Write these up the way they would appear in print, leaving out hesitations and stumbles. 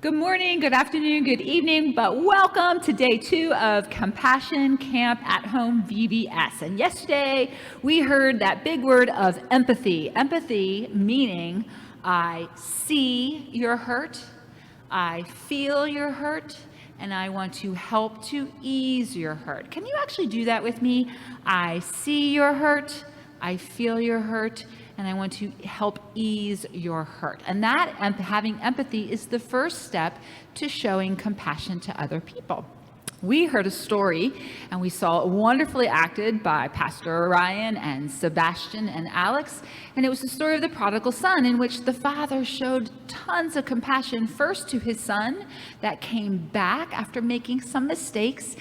Good morning, good afternoon, good evening, but welcome to day 2 of Compassion Camp at Home VBS. And yesterday we heard that big word of empathy. Empathy meaning I see your hurt, I feel your hurt, and I want to help to ease your hurt. Can you actually do that with me? I see your hurt, I feel your hurt, and I want to help ease your hurt. And that having empathy is the first step to showing compassion to other people. We heard a story and we saw it wonderfully acted by Pastor Ryan and Sebastian and Alex. And it was the story of the prodigal son, in which the father showed tons of compassion first to his son that came back after making some mistakes.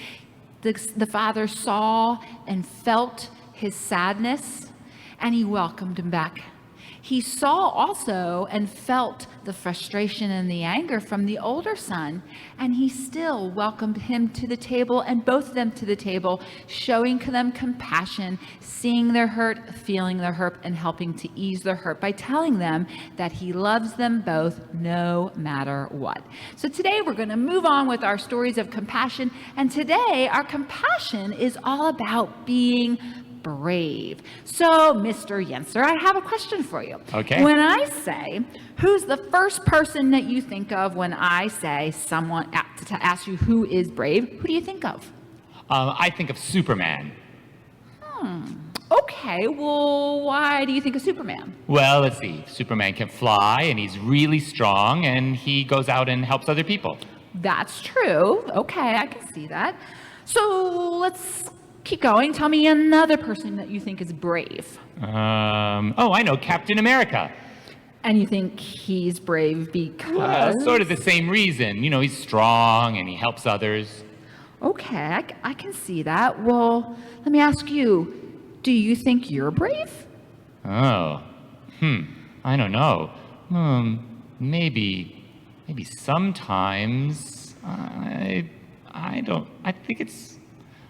The father saw and felt his sadness, and he welcomed him back. He saw also and felt the frustration and the anger from the older son, and he still welcomed him to the table, and both of them to the table, showing them compassion, seeing their hurt, feeling their hurt, and helping to ease their hurt by telling them that he loves them both no matter what. So today we're going to move on with our stories of compassion, and today our compassion is all about being brave. So, Mr. Yenser, I have a question for you. Okay. When I say, who's the first person that you think of when I say someone to ask you who is brave, who do you think of? I think of Superman. Okay, well, why do you think of Superman? Well, let's see. Superman can fly, and he's really strong, and he goes out and helps other people. That's true. Okay, I can see that. So, let's keep going. Tell me another person that you think is brave. I know, Captain America. And you think he's brave because? Sort of the same reason. You know, he's strong and he helps others. Okay, I can see that. Well, let me ask you, do you think you're brave? I don't know. Maybe sometimes.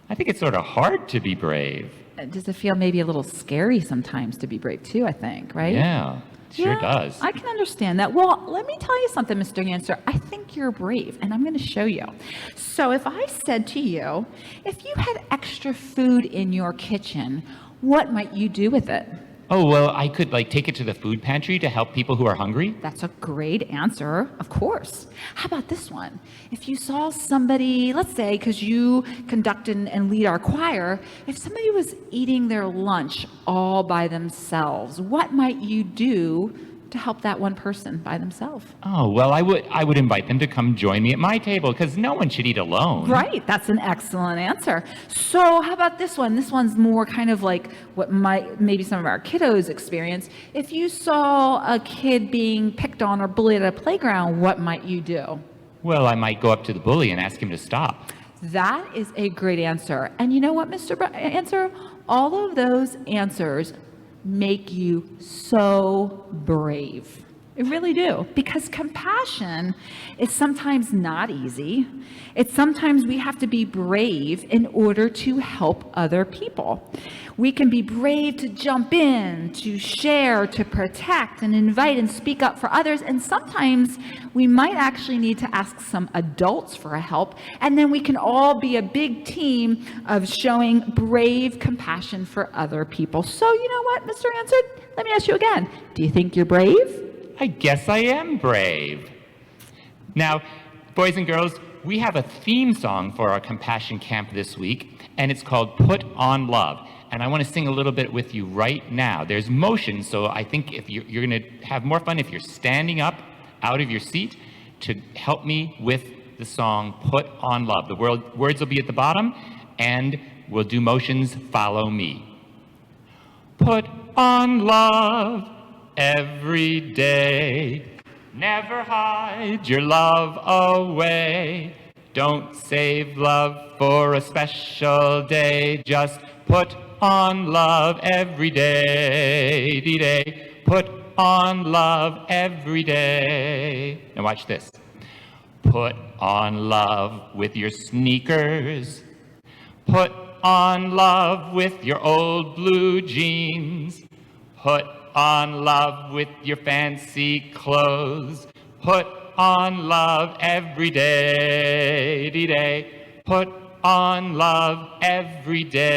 I think it's sort of hard to be brave. Does it feel maybe a little scary sometimes to be brave too, I think, right? Yeah, sure does. I can understand that. Well, let me tell you something, Mr. Yancer. I think you're brave, and I'm going to show you. So if I said to you, if you had extra food in your kitchen, what might you do with it? Oh, well, I could take it to the food pantry to help people who are hungry. That's a great answer, of course. How about this one? If you saw somebody, let's say, because you conduct and lead our choir, if somebody was eating their lunch all by themselves, what might you do to help that one person by themselves? Oh, well, I would invite them to come join me at my table, because no one should eat alone. Right, that's an excellent answer. So how about this one? This one's more kind of like what maybe some of our kiddos experience. If you saw a kid being picked on or bullied at a playground, what might you do? Well, I might go up to the bully and ask him to stop. That is a great answer. And you know what, Mr. Answer? All of those answers make you so brave. It really do. Because compassion is sometimes not easy. It's sometimes we have to be brave in order to help other people. We can be brave to jump in, to share, to protect, and invite and speak up for others. And sometimes we might actually need to ask some adults for help. And then we can all be a big team of showing brave compassion for other people. So you know what, Mr. Answer? Let me ask you again. Do you think you're brave? I guess I am brave. Now, boys and girls, we have a theme song for our Compassion Camp this week, and it's called Put on Love. And I want to sing a little bit with you right now. There's motion, so I think if you're going to have more fun if you're standing up out of your seat to help me with the song Put on Love. The words will be at the bottom, and we'll do motions, follow me. Put on love every day. Never hide your love away. Don't save love for a special day. Just put on love every day. Put on love every day. Now watch this. Put on love with your sneakers. Put on love with your old blue jeans. Put on love with your fancy clothes. Put on love every day. Day. Put on love every day.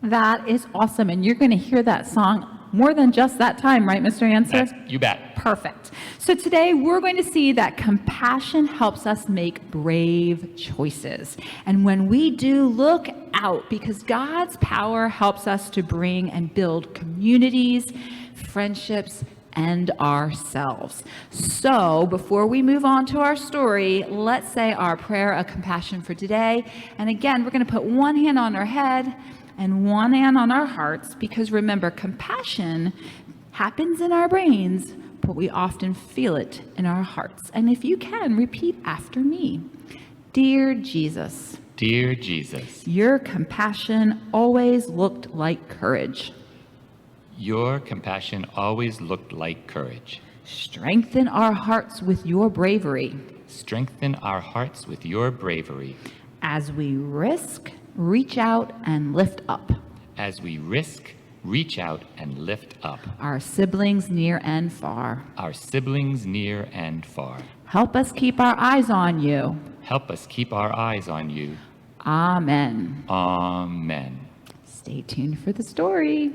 That is awesome. And you're going to hear that song more than just that time, right, Mr. Answer? You bet. Perfect. So today we're going to see that compassion helps us make brave choices. And when we do, look out, because God's power helps us to bring and build communities, friendships, and ourselves. So before we move on to our story, let's say our prayer of compassion for today. And again, we're going to put one hand on our head and one hand on our hearts, because remember, compassion happens in our brains, but we often feel it in our hearts. And if you can, repeat after me. Dear Jesus. Dear Jesus. Your compassion always looked like courage. Your compassion always looked like courage. Strengthen our hearts with your bravery. Strengthen our hearts with your bravery. As we risk, reach out, and lift up. As we risk, reach out, and lift up. Our siblings near and far. Our siblings near and far. Help us keep our eyes on you. Help us keep our eyes on you. Amen. Amen. Stay tuned for the story.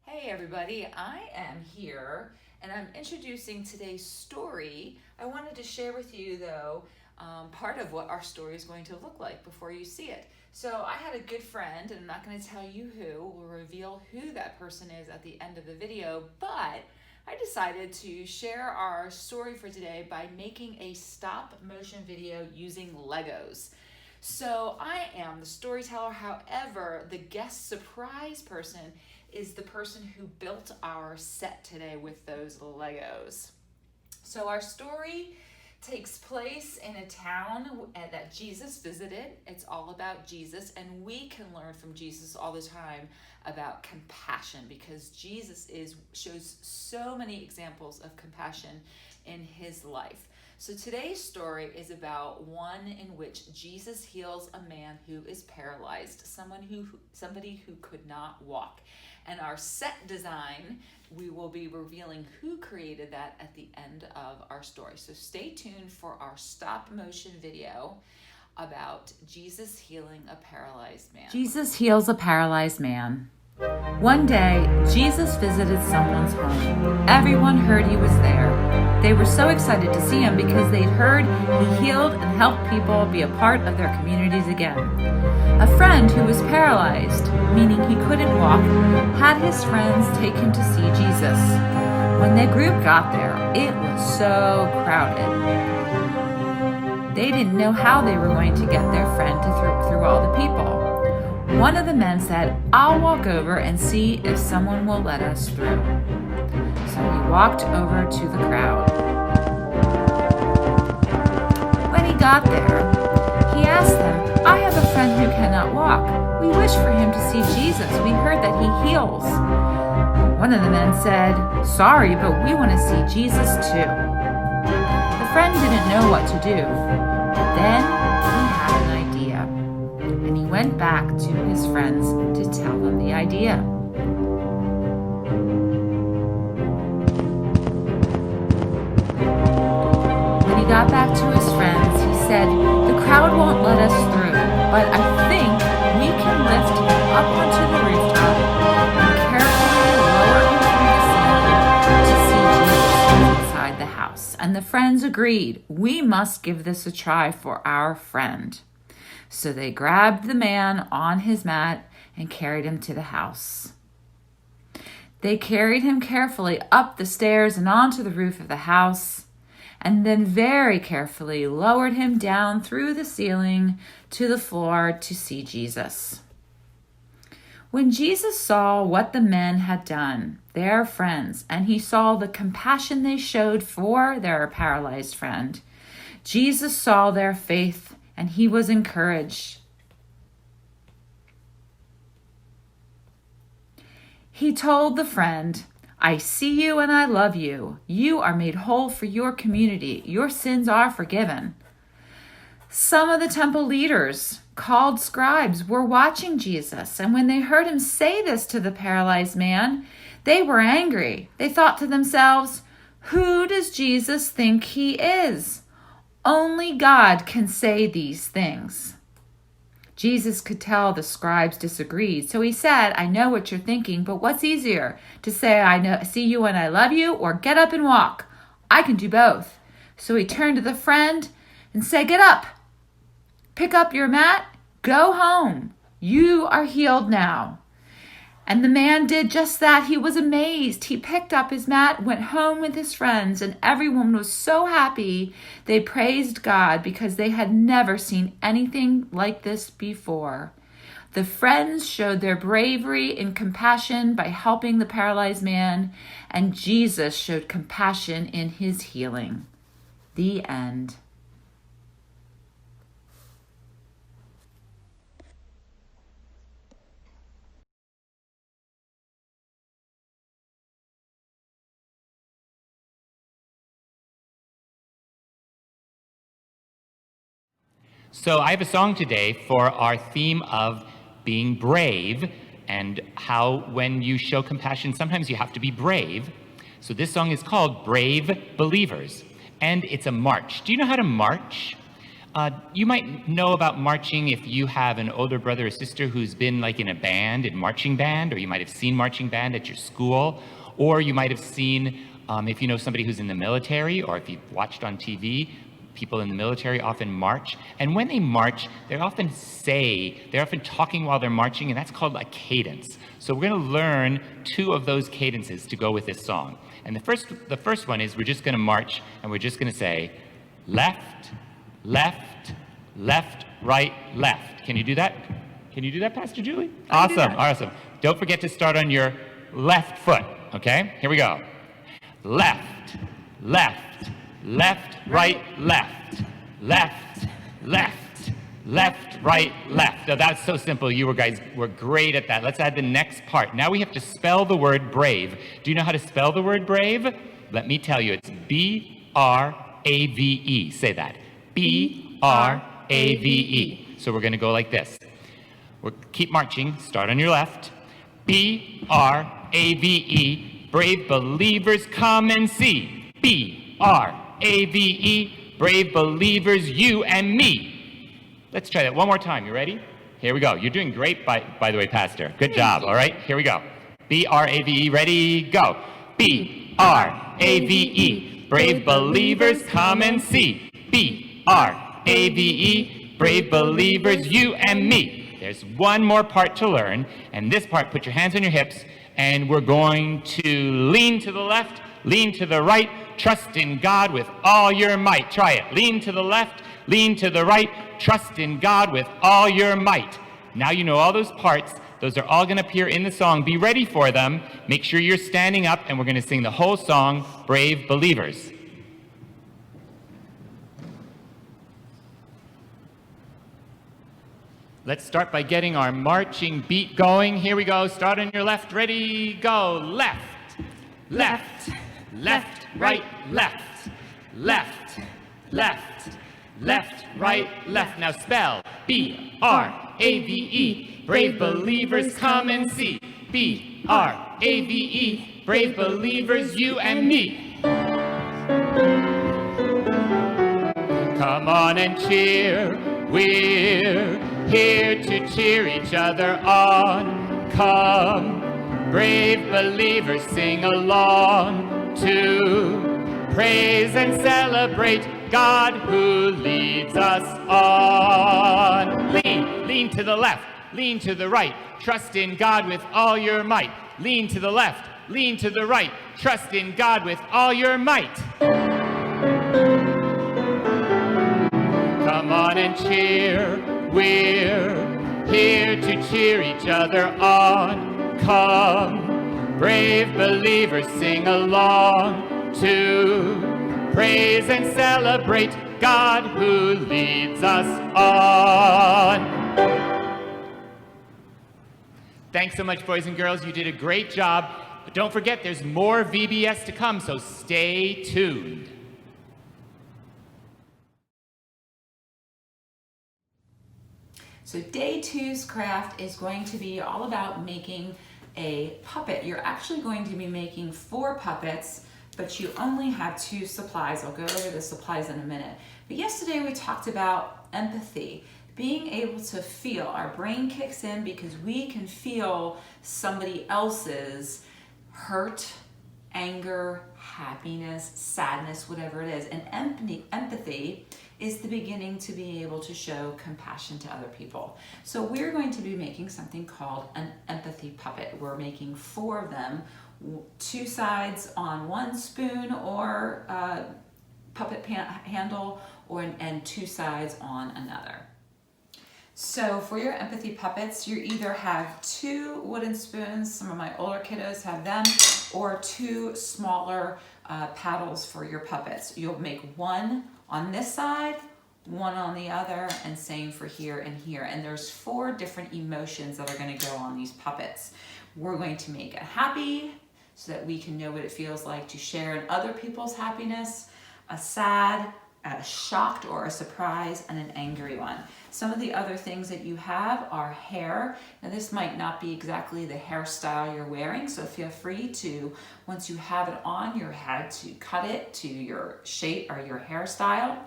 Hey everybody, I am here and I'm introducing today's story. I wanted to share with you though part of what our story is going to look like before you see it. So I had a good friend, and I'm not going to tell you who, we'll reveal who that person is at the end of the video, but I decided to share our story for today by making a stop motion video using Legos. So I am the storyteller, however, the guest surprise person is the person who built our set today with those Legos. So our story takes place in a town that Jesus visited. It's all about Jesus, and we can learn from Jesus all the time about compassion, because Jesus shows so many examples of compassion in his life. So today's story is about one in which Jesus heals a man who is paralyzed, somebody who could not walk. And our set design, we will be revealing who created that at the end of our story. So stay tuned for our stop motion video about Jesus healing a paralyzed man. Jesus heals a paralyzed man. One day, Jesus visited someone's home. Everyone heard he was there. They were so excited to see him because they'd heard he healed and helped people be a part of their communities again. A friend who was paralyzed, meaning he couldn't walk, had his friends take him to see Jesus. When the group got there, it was so crowded. They didn't know how they were going to get their friend through all the people. One of the men said, "I'll walk over and see if someone will let us through." So he walked over to the crowd. When he got there, he asked them, "I have a friend who cannot walk. We wish for him to see Jesus. We heard that he heals." One of the men said, "Sorry, but we want to see Jesus too." The friend didn't know what to do. Then he had an idea, and he went back to his friends to tell them the idea. When he got back to his friends, he said, "The crowd won't let us through, but I think we can lift him up onto the rooftop and carefully lower him through the ceiling to see Jesus inside the house." And the friends agreed, "We must give this a try for our friend." So they grabbed the man on his mat and carried him to the house. They carried him carefully up the stairs and onto the roof of the house, and then very carefully lowered him down through the ceiling to the floor to see Jesus. When Jesus saw what the men had done, their friends, and he saw the compassion they showed for their paralyzed friend, Jesus saw their faith and he was encouraged. He told the friend, "I see you and I love you. You are made whole for your community. Your sins are forgiven." Some of the temple leaders called scribes were watching Jesus, and when they heard him say this to the paralyzed man, they were angry. They thought to themselves, "Who does Jesus think he is? Only God can say these things." Jesus could tell the scribes disagreed, so he said, "I know what you're thinking, but what's easier, to say I see you and I love you, or get up and walk? I can do both." So he turned to the friend and said, "Get up, pick up your mat, go home. You are healed now." And the man did just that. He was amazed. He picked up his mat, went home with his friends, and everyone was so happy. They praised God because they had never seen anything like this before. The friends showed their bravery and compassion by helping the paralyzed man, and Jesus showed compassion in his healing. The end. So I have a song today for our theme of being brave and how when you show compassion, sometimes you have to be brave. So this song is called Brave Believers, and it's a march. Do you know how to march? You might know about marching if you have an older brother or sister who's been like in a band, in marching band, or you might have seen marching band at your school, or you might have seen, if you know somebody who's in the military, or if you've watched on TV, people in the military often march. And when they march, they're often talking while they're marching, and that's called a cadence. So we're going to learn 2 of those cadences to go with this song. And the first one is we're just going to march, and we're just going to say, left, left, left, right, left. Can you do that? Can you do that, Pastor Julie? Awesome. Don't forget to start on your left foot, okay? Here we go. Left, left, left, right, left, left, left, left, right, left. Now that's so simple. You guys were great at that. Let's add the next part. Now we have to spell the word brave. Do you know how to spell the word brave? Let me tell you. It's B-R-A-V-E. Say that. B-R-A-V-E. So we're going to go like this. We'll keep marching. Start on your left. B-R-A-V-E. Brave believers, come and see. B-R-A-V-E. Brave believers, you and me. Let's try that one more time. You ready? Here we go. You're doing great, by the way, Pastor. Good job. All right, here we go. B-R-A-V-E. Ready? Go. B-R-A-V-E. Brave believers, come and see. B-R-A-V-E. Brave believers, you and me. There's one more part to learn, and this part, put your hands on your hips, and we're going to lean to the left, lean to the right, trust in God with all your might. Try it. Lean to the left, lean to the right, trust in God with all your might. Now you know all those parts. Those are all going to appear in the song. Be ready for them. Make sure you're standing up, and we're going to sing the whole song, Brave Believers. Let's start by getting our marching beat going. Here we go. Start on your left. Ready, go. Left, left, left, right, left, left, left, left, right, left. Now spell B-R-A-V-E. Brave believers, come and see. B-R-A-V-E. Brave believers, you and me. Come on and cheer. We're here to cheer each other on. Come, brave believers, sing along to praise and celebrate God who leads us on. Lean, lean to the left, lean to the right, trust in God with all your might. Lean to the left, lean to the right, trust in God with all your might. Come on and cheer. We're here to cheer each other on. Come, brave believers, sing along to praise and celebrate God who leads us on. Thanks so much, boys and girls. You did a great job. But don't forget, there's more VBS to come, so stay tuned. So day two's craft is going to be all about making a puppet. You're actually going to be making 4 puppets, but you only have 2 supplies. I'll go over the supplies in a minute. But yesterday we talked about empathy, being able to feel. Our brain kicks in because we can feel somebody else's hurt, anger, happiness, sadness, whatever it is. And empathy is the beginning to be able to show compassion to other people. So we're going to be making something called an empathy puppet. We're making 4 of them, 2 sides on one spoon or puppet handle, and 2 sides on another. So for your empathy puppets, you either have 2 wooden spoons, some of my older kiddos have them, or 2 smaller paddles for your puppets. You'll make 1 on this side, 1 on the other, and same for here and here. And there's 4 different emotions that are going to go on these puppets. We're going to make a happy, so that we can know what it feels like to share in other people's happiness, a sad, a shocked or a surprise, and an angry one. Some of the other things that you have are hair. Now this might not be exactly the hairstyle you're wearing, so feel free to, once you have it on your head, to cut it to your shape or your hairstyle.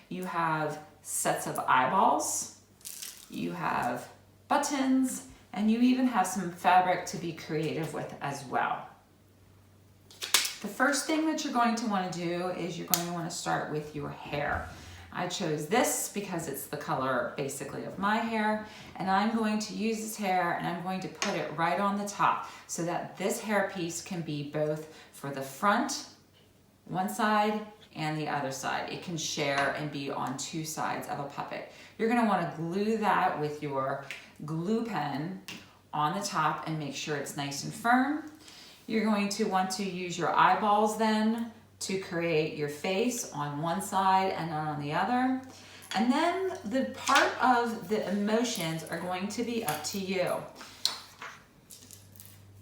You have sets of eyeballs, you have buttons, and you even have some fabric to be creative with as well. The first thing that you're going to want to do is you're going to want to start with your hair. I chose this because it's the color basically of my hair, and I'm going to use this hair and I'm going to put it right on the top so that this hair piece can be both for the front, one side, and the other side. It can share and be on 2 sides of a puppet. You're going to want to glue that with your glue pen on the top and make sure it's nice and firm. You're going to want to use your eyeballs then to create your face on one side and on the other. And then the part of the emotions are going to be up to you.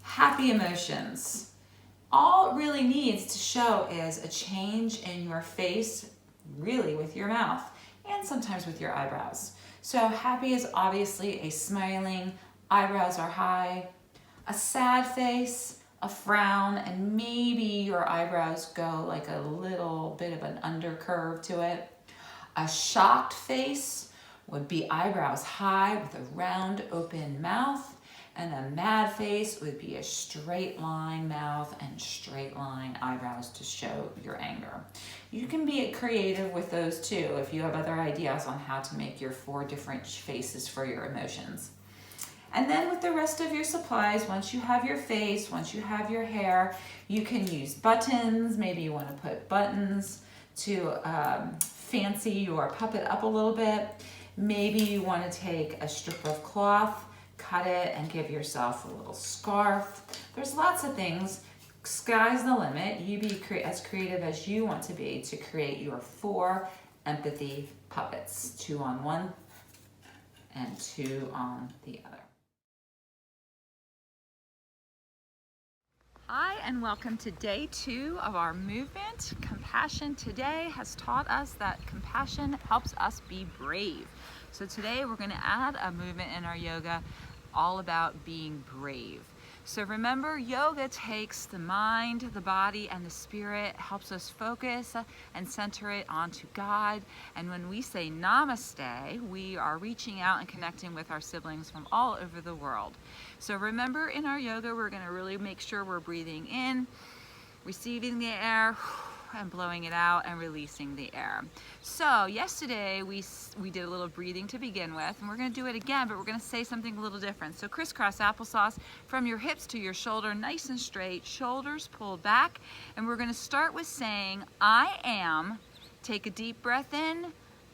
Happy emotions. All it really needs to show is a change in your face, really with your mouth, and sometimes with your eyebrows. So happy is obviously a smiling, eyebrows are high, a sad face, a frown, and maybe your eyebrows go like a little bit of an undercurve to it. A shocked face would be eyebrows high with a round open mouth, and a mad face would be a straight line mouth and straight line eyebrows to show your anger. You can be creative with those too if you have other ideas on how to make your 4 different faces for your emotions. And then with the rest of your supplies, once you have your face, once you have your hair, you can use buttons. Maybe you want to put buttons to fancy your puppet up a little bit. Maybe you want to take a strip of cloth, cut it, and give yourself a little scarf. There's lots of things. Sky's the limit. You be as creative as you want to be to create your 4 empathy puppets, 2 on one and 2 on the other. Hi, and welcome to day 2 of our movement. Compassion today has taught us that compassion helps us be brave. So today we're going to add a movement in our yoga all about being brave. So remember, yoga takes the mind, the body, and the spirit, helps us focus and center it onto God. And when we say namaste, we are reaching out and connecting with our siblings from all over the world. So remember, in our yoga, we're going to really make sure we're breathing in, receiving the air, and blowing it out and releasing the air. So yesterday we did a little breathing to begin with, and we're going to do it again, but we're going to say something a little different. So crisscross applesauce from your hips to your shoulder, nice and straight, shoulders pulled back, and we're going to start with saying I am. Take a deep breath in,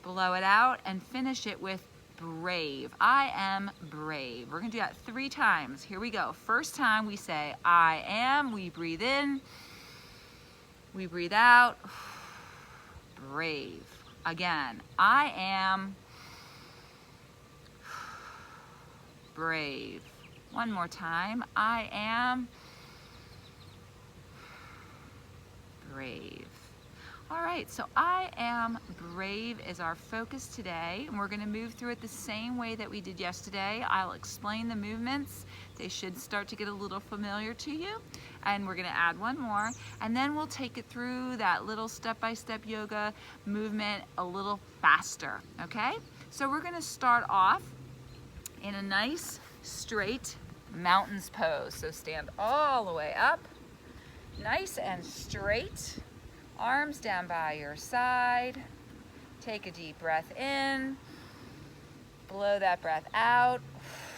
blow it out, and finish it with brave. I am brave. We're going to do that 3 times. Here we go. First time we say I am, we breathe in, we breathe out, brave. Again, I am brave. One more time, I am brave. All right, so I am brave is our focus today, and we're going to move through it the same way that we did yesterday. I'll explain the movements. They should start to get a little familiar to you, and we're going to add one more, and then we'll take it through that little step-by-step yoga movement a little faster, okay? So we're going to start off in a nice straight mountains pose. So stand all the way up, nice and straight. Arms down by your side. Take a deep breath in. Blow that breath out.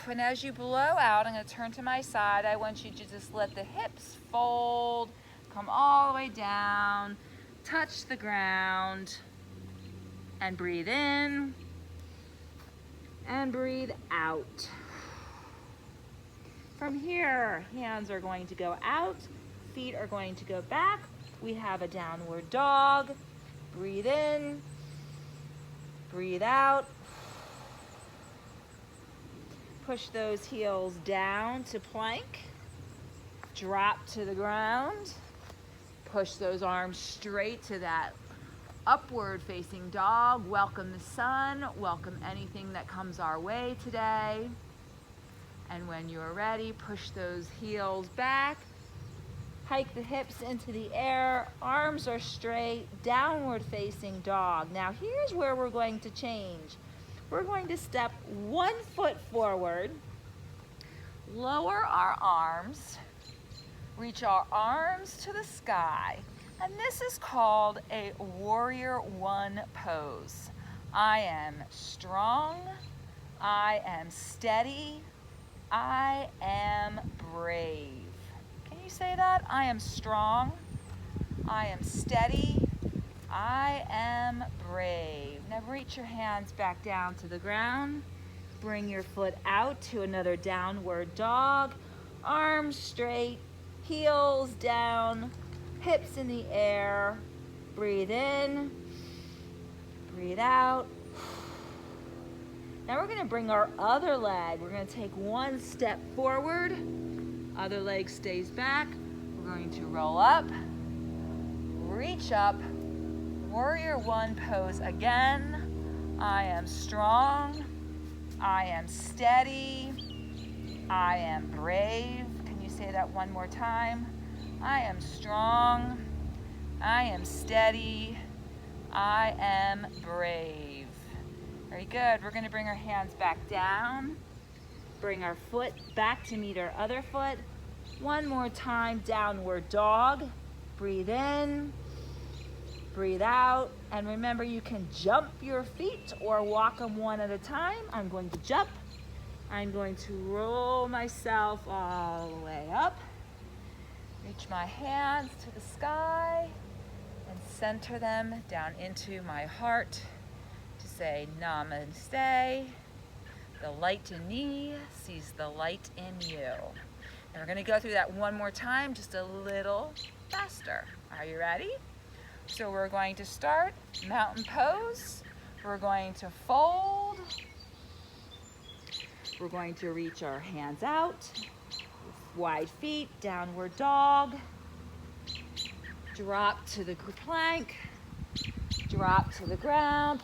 And as you blow out, I'm going to turn to my side. I want you to just let the hips fold, come all the way down, touch the ground, and breathe in and breathe out. From here, hands are going to go out, feet are going to go back. We have a downward dog. Breathe in, breathe out. Push those heels down to plank. Drop to the ground. Push those arms straight to that upward facing dog. Welcome the sun. Welcome anything that comes our way today. And when you're ready, push those heels back. Hike the hips into the air, arms are straight, downward facing dog. Now here's where we're going to change. We're going to step 1 foot forward, lower our arms, reach our arms to the sky, and this is called a warrior one pose. I am strong, I am steady, I am brave. Say that? I am strong, I am steady, I am brave. Now reach your hands back down to the ground. Bring your foot out to another downward dog. Arms straight, heels down, hips in the air. Breathe in, breathe out. Now we're going to bring our other leg. We're going to take 1 step forward. Other leg stays back. We're going to roll up, reach up, warrior one pose again. I am strong, I am steady, I am brave. Can you say that one more time? I am strong, I am steady, I am brave. Very good. We're going to bring our hands back down. Bring our foot back to meet our other foot. One more time, downward dog. Breathe in, breathe out. And remember, you can jump your feet or walk them one at a time. I'm going to jump. I'm going to roll myself all the way up. Reach my hands to the sky and center them down into my heart to say namaste. The light in me sees the light in you. And we're going to go through that one more time, just a little faster. Are you ready? So we're going to start mountain pose. We're going to fold. We're going to reach our hands out. Wide feet, downward dog. Drop to the plank. Drop to the ground.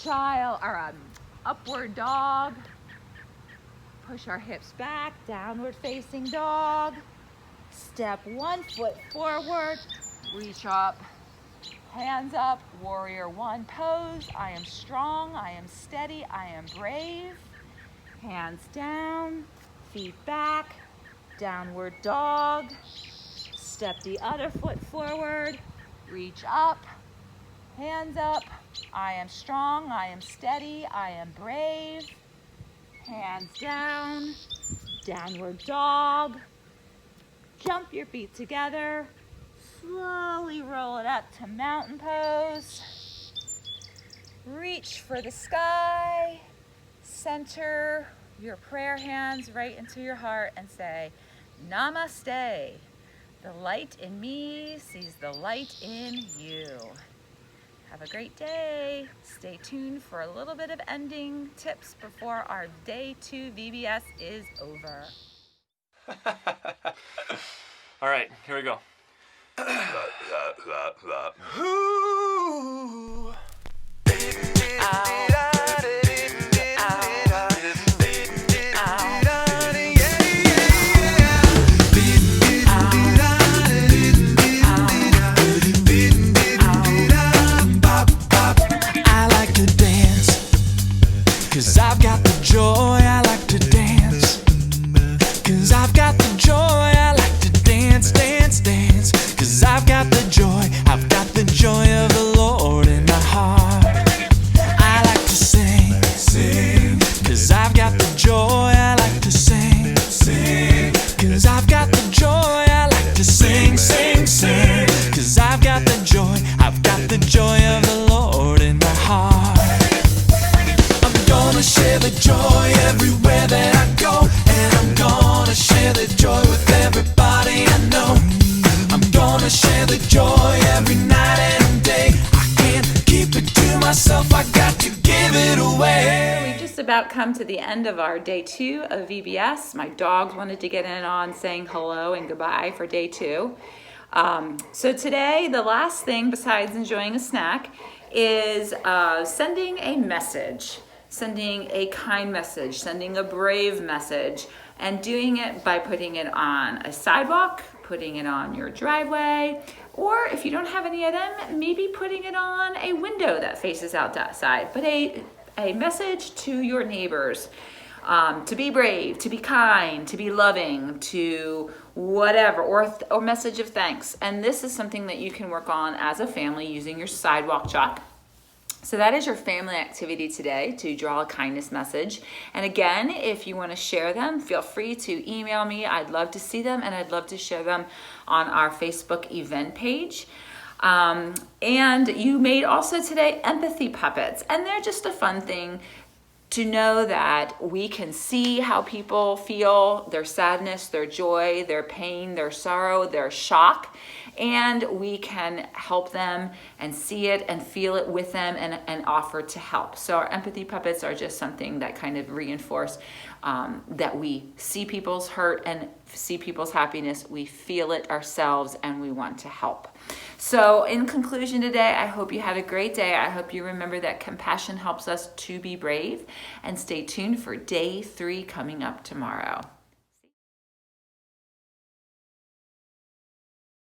Child, or upward dog. Push our hips back, downward facing dog. Step 1 foot forward, reach up, hands up, warrior one pose. I am strong, I am steady, I am brave. Hands down, feet back, downward dog. Step the other foot forward, reach up, hands up. I am strong, I am steady, I am brave. Hands down, downward dog. Jump your feet together. Slowly roll it up to mountain pose. Reach for the sky. Center your prayer hands right into your heart and say, Namaste. The light in me sees the light in you. Have a great day. Stay tuned for a little bit of ending tips before our day 2 VBS is over. All right, here we go. Ooh. I like to dance, 'cause I've got the joy. I like to dance, 'cause I've got the joy. I like to dance, dance, dance, 'cause I've got the joy. I've got the joy of the Lord in my heart. I like to sing, sing, 'cause I've got the joy. I like to sing, sing, 'cause I've got the joy. I like to sing, sing, sing, 'cause I've got the joy. I've got the joy of the Lord in my heart. I'm gonna share the joy everywhere that I go, and I'm gonna share the joy with everybody I know. I'm gonna share the joy every night and day. I can't keep it to myself, I got to give it away. We've just about come to the end of our day 2 of VBS. My dogs wanted to get in on saying hello and goodbye for day 2. So today, the last thing besides enjoying a snack is sending a message, sending a kind message, sending a brave message, and doing it by putting it on a sidewalk, putting it on your driveway, or if you don't have any of them, maybe putting it on a window that faces outside. But a message to your neighbors. To be brave, to be kind, to be loving, to whatever, or a message of thanks. And this is something that you can work on as a family using your sidewalk chalk. So that is your family activity today, to draw a kindness message. And again, if you want to share them, feel free to email me. I'd love to see them, and I'd love to share them on our Facebook event page. And you made also today empathy puppets, and they're just a fun thing to know that we can see how people feel, their sadness, their joy, their pain, their sorrow, their shock, and we can help them and see it and feel it with them and offer to help. So our empathy puppets are just something that kind of reinforce that we see people's hurt and see people's happiness, we feel it ourselves, and we want to help. So in conclusion today, I hope you had a great day. I hope you remember that compassion helps us to be brave, and stay tuned for day 3 coming up tomorrow.